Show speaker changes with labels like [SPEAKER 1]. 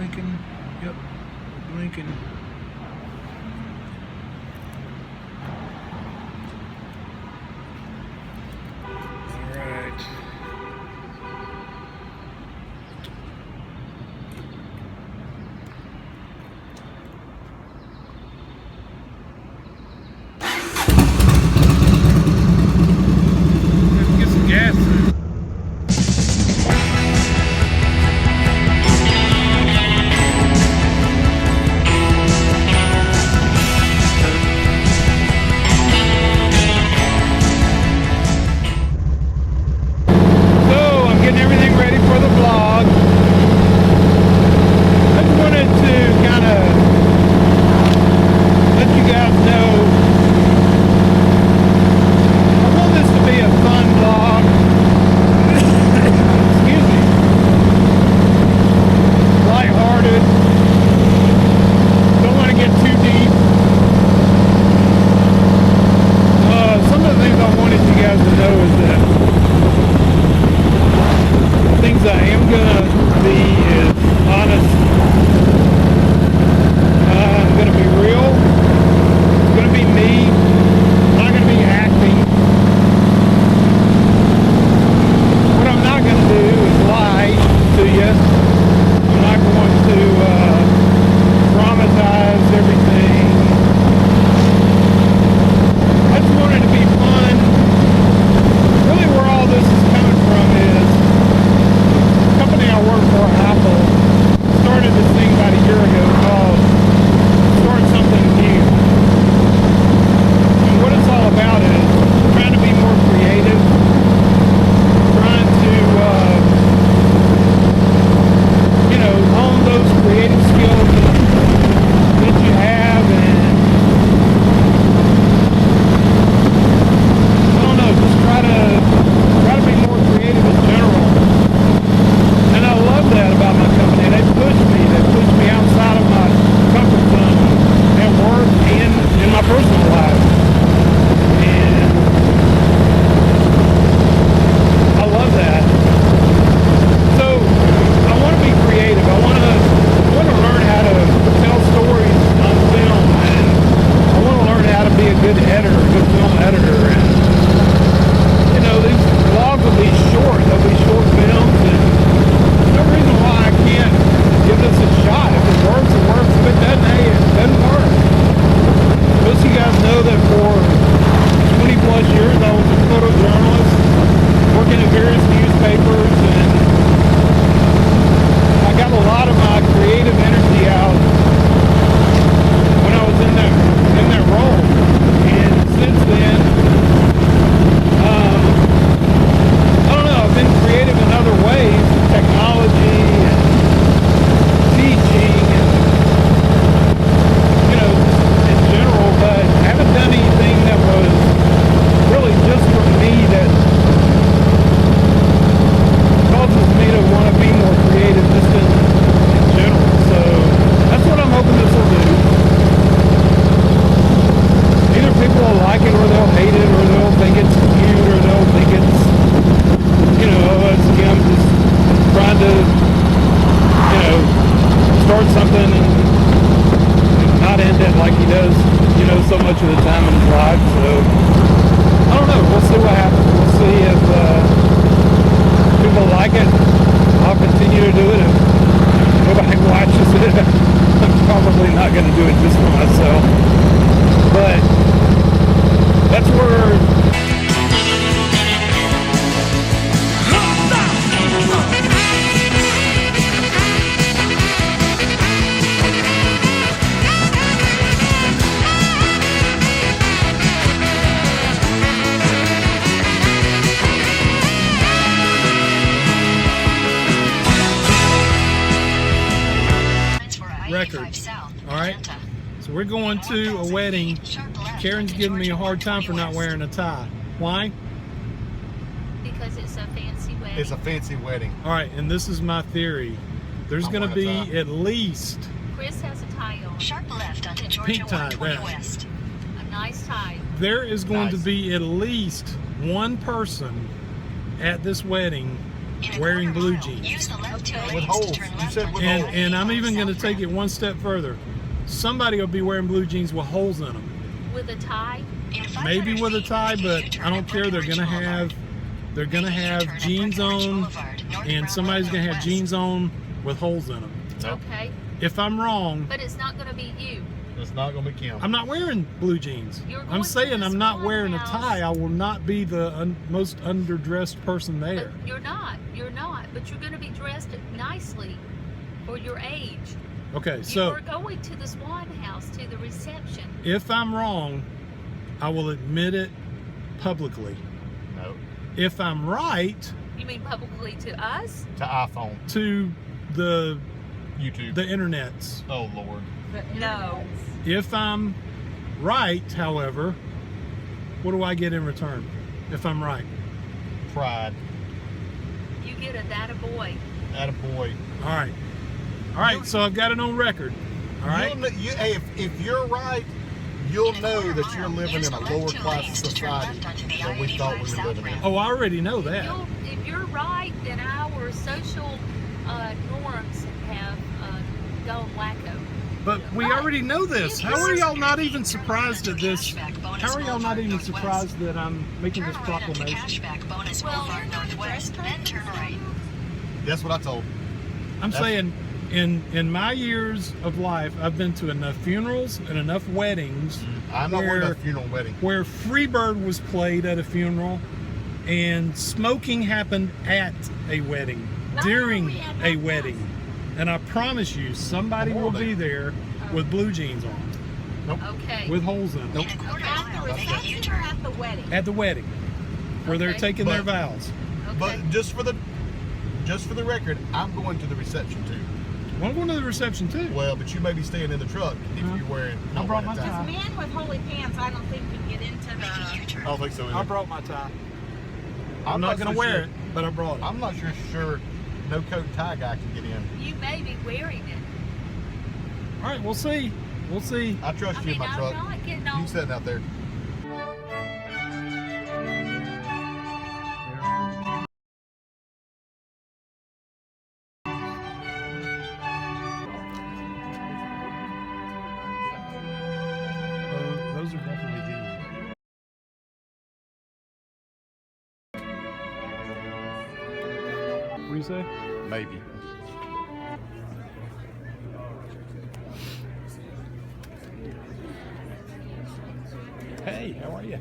[SPEAKER 1] blinking. Yep, blinking. All right. Let's get some gas in. Everything ready for the vlog. I just wanted to kind of let you guys know I want this to be a fun vlog. Excuse me. Lighthearted. Don't want to get too deep. Some of the things I wanted you guys to know is that things I am gonna be is honest. I'm gonna be real. It's gonna be me. I'm not gonna be acting. What I'm not gonna do is lie to you. I'm not going to dramatize everything. I just want it to be fun. Really, where all this is coming from is company I work for, Apple, started this thing about a year ago called Start Something New. And what it's all about is trying to be more creative, trying to, hone those creative skills that you have, and I don't know, just try to be more creative in general. And I love that about my company. They push me outside of my comfort zone at work and in my personal life. And I love that. So I want to be creative. I want to learn how to tell stories on film, and I want to learn how to be a good editor, a good film editor. And these vlogs will be short. They'll be short films, and no reason why I can't give this a shot. If it works, it works. If it doesn't, hey, it doesn't work. Most of you guys know that for 20 plus years I was a photojournalist, working at various newspapers, and I got a lot of my creative energy out when I was in that role. And since then, I don't know, I've been creative in other ways, technology and teaching and, in general, but I haven't done anything that was really just for me that causes me to want to be more creative just in general. So that's what I'm hoping this will do. Either people will like it or they'll hate it, or they'll think it's cute, or they'll think it's, it's him just trying to, start something and not end it like he does, so much of the time in his life. So, I don't know. We'll see what happens. We'll see if people like it. I'll continue to do it. If nobody watches it, I'm probably not going to do it just for myself. But that's where... record. All right, so we're going to a wedding. Karen's giving me a hard time for not wearing a tie. Why?
[SPEAKER 2] Because it's a fancy wedding.
[SPEAKER 3] It's a fancy wedding.
[SPEAKER 1] All right, and this is my theory. There's going to be at least
[SPEAKER 2] Chris has a tie on.
[SPEAKER 4] Sharp left onto Georgia
[SPEAKER 1] pink tie
[SPEAKER 4] 120
[SPEAKER 1] there.
[SPEAKER 4] West.
[SPEAKER 2] A nice tie.
[SPEAKER 1] There is going to be at least one person at this wedding
[SPEAKER 3] wearing blue jeans.
[SPEAKER 4] With holes. You said with holes.
[SPEAKER 3] And I'm even going to take it one step further. Somebody will be wearing blue jeans with holes in them.
[SPEAKER 2] With a tie?
[SPEAKER 3] Maybe with a tie, but I don't care. They're gonna have jeans on, and somebody's gonna have jeans on with holes in them.
[SPEAKER 2] Okay.
[SPEAKER 3] If I'm wrong,
[SPEAKER 2] But it's not going to be you.
[SPEAKER 4] It's not going to be Kim.
[SPEAKER 3] I'm not wearing blue jeans.
[SPEAKER 2] You're going
[SPEAKER 3] I'm
[SPEAKER 2] to
[SPEAKER 3] saying
[SPEAKER 2] the
[SPEAKER 3] I'm not
[SPEAKER 2] swan
[SPEAKER 3] wearing a
[SPEAKER 2] house.
[SPEAKER 3] tie. I will not be the most underdressed person there.
[SPEAKER 2] But you're not. You're not. But you're going to be dressed nicely for your age.
[SPEAKER 3] Okay, so
[SPEAKER 2] You're going to the Swan House, to the reception.
[SPEAKER 3] if I'm wrong, I will admit it publicly.
[SPEAKER 4] No.
[SPEAKER 3] If I'm right,
[SPEAKER 2] You mean publicly to us?
[SPEAKER 4] To iPhone.
[SPEAKER 3] to the
[SPEAKER 4] YouTube.
[SPEAKER 3] internets.
[SPEAKER 4] Oh, Lord.
[SPEAKER 2] No.
[SPEAKER 3] If I'm right, however, what do I get in return? If I'm right.
[SPEAKER 4] Pride.
[SPEAKER 2] You get a that a boy.
[SPEAKER 4] Attaboy.
[SPEAKER 3] All right. All right, so I've got it on record. All right.
[SPEAKER 4] Hey, if you're right, you'll know that you're living in a lower class society than we thought we were living in.
[SPEAKER 3] Oh, I already know that.
[SPEAKER 2] If you're right, then our social norms have gone wacko.
[SPEAKER 3] But we already know this. How are y'all not even surprised at this? How are y'all not even surprised that I'm making this proclamation?
[SPEAKER 2] Well, northwest, then turn right.
[SPEAKER 4] That's what I told.
[SPEAKER 3] I'm saying in my years of life, I've been to enough funerals and enough weddings
[SPEAKER 4] I'm not worried about funeral and wedding.
[SPEAKER 3] where Freebird was played at a funeral and smoking happened at a wedding, during a wedding. And I promise you, somebody will be there with blue jeans on,
[SPEAKER 2] Okay.
[SPEAKER 3] with holes in them.
[SPEAKER 4] Nope.
[SPEAKER 2] At the reception or at the wedding?
[SPEAKER 3] At the wedding, where they're
[SPEAKER 2] Okay.
[SPEAKER 3] taking their
[SPEAKER 4] But-
[SPEAKER 3] vows.
[SPEAKER 4] But just for the record, I'm going to the reception too.
[SPEAKER 3] Well, I'm going to the reception too.
[SPEAKER 4] Well, but you may be staying in the truck if you're wearing.
[SPEAKER 3] I
[SPEAKER 4] not
[SPEAKER 3] brought
[SPEAKER 4] wearing
[SPEAKER 3] my
[SPEAKER 4] a
[SPEAKER 3] tie.
[SPEAKER 5] Men with holy pants, I don't think can get into the.
[SPEAKER 4] I don't think so either.
[SPEAKER 3] I brought my tie. I'm
[SPEAKER 4] I'm
[SPEAKER 3] not
[SPEAKER 4] not
[SPEAKER 3] going to
[SPEAKER 4] so
[SPEAKER 3] wear
[SPEAKER 4] sure.
[SPEAKER 3] it, but I brought it.
[SPEAKER 4] I'm not sure no coat and tie guy can get in.
[SPEAKER 2] You may be wearing it.
[SPEAKER 3] All right, we'll see. We'll see.
[SPEAKER 4] I trust
[SPEAKER 2] I
[SPEAKER 4] you in
[SPEAKER 2] mean,
[SPEAKER 4] my
[SPEAKER 2] I'm
[SPEAKER 4] truck.
[SPEAKER 2] not getting
[SPEAKER 4] You
[SPEAKER 2] on.
[SPEAKER 4] sitting out there.
[SPEAKER 3] Those are definitely jeans. What do you say?
[SPEAKER 4] Maybe.
[SPEAKER 3] Hey, how are you?